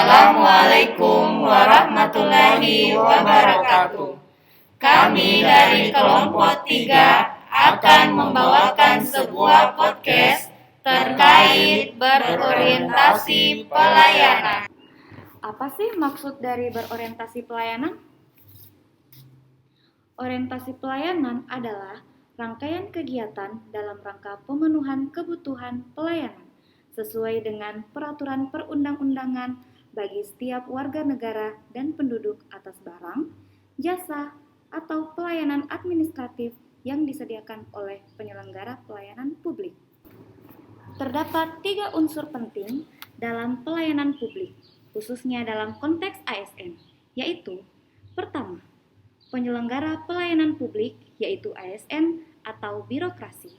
Assalamualaikum warahmatullahi wabarakatuh. Kami dari kelompok 3 akan membawakan sebuah podcast terkait berorientasi pelayanan. Apa sih maksud dari berorientasi pelayanan? Orientasi pelayanan adalah rangkaian kegiatan dalam rangka pemenuhan kebutuhan pelayanan sesuai dengan peraturan perundang-undangan bagi setiap warga negara dan penduduk atas barang, jasa, atau pelayanan administratif yang disediakan oleh penyelenggara pelayanan publik. Terdapat 3 unsur penting dalam pelayanan publik, khususnya dalam konteks ASN, yaitu pertama, penyelenggara pelayanan publik, yaitu ASN atau birokrasi.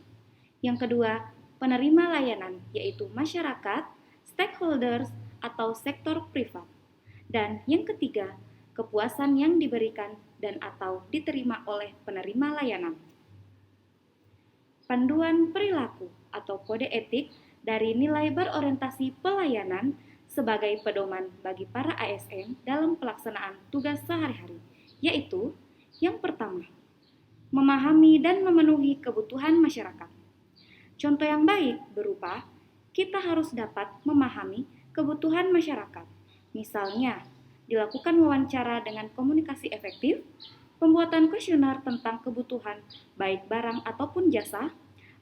Yang kedua, penerima layanan, yaitu masyarakat, stakeholders, atau sektor privat. Dan yang ketiga, kepuasan yang diberikan dan atau diterima oleh penerima layanan. Panduan perilaku atau kode etik dari nilai berorientasi pelayanan sebagai pedoman bagi para ASN dalam pelaksanaan tugas sehari-hari, yaitu yang pertama, memahami dan memenuhi kebutuhan masyarakat. Contoh yang baik berupa kita harus dapat memahami kebutuhan masyarakat. Misalnya, dilakukan wawancara dengan komunikasi efektif, pembuatan kuesioner tentang kebutuhan baik barang ataupun jasa,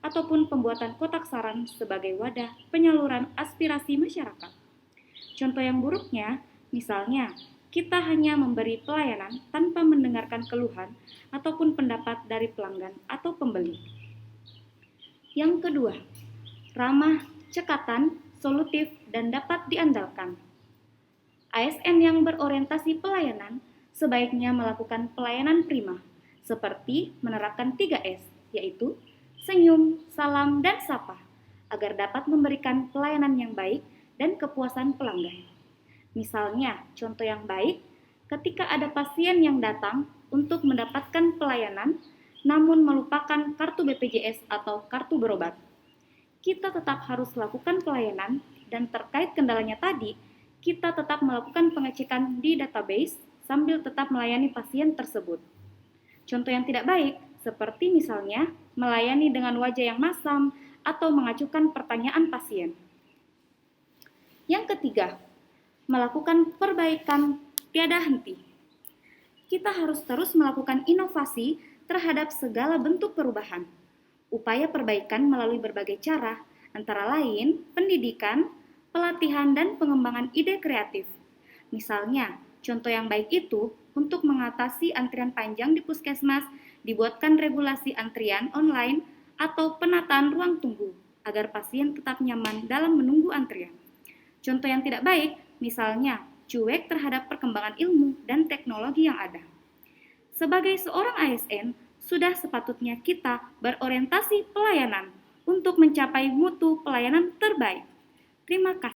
ataupun pembuatan kotak saran sebagai wadah penyaluran aspirasi masyarakat. Contoh yang buruknya, misalnya, kita hanya memberi pelayanan tanpa mendengarkan keluhan ataupun pendapat dari pelanggan atau pembeli. Yang kedua, ramah, cekatan, solutif, dan dapat diandalkan. ASN yang berorientasi pelayanan sebaiknya melakukan pelayanan prima, seperti menerapkan 3S, yaitu senyum, salam, dan sapa, agar dapat memberikan pelayanan yang baik dan kepuasan pelanggan. Misalnya, contoh yang baik, ketika ada pasien yang datang untuk mendapatkan pelayanan, namun melupakan kartu BPJS atau kartu berobat. Kita tetap harus lakukan pelayanan dan terkait kendalanya tadi, kita tetap melakukan pengecekan di database sambil tetap melayani pasien tersebut. Contoh yang tidak baik, seperti misalnya melayani dengan wajah yang masam atau mengajukan pertanyaan pasien. Yang ketiga, melakukan perbaikan tiada henti. Kita harus terus melakukan inovasi terhadap segala bentuk perubahan. Upaya perbaikan melalui berbagai cara, antara lain pendidikan, pelatihan, dan pengembangan ide kreatif. Misalnya, contoh yang baik itu untuk mengatasi antrian panjang di puskesmas, dibuatkan regulasi antrian online atau penataan ruang tunggu agar pasien tetap nyaman dalam menunggu antrian. Contoh yang tidak baik, misalnya cuek terhadap perkembangan ilmu dan teknologi yang ada. Sebagai seorang ASN, sudah sepatutnya kita berorientasi pelayanan untuk mencapai mutu pelayanan terbaik. Terima kasih.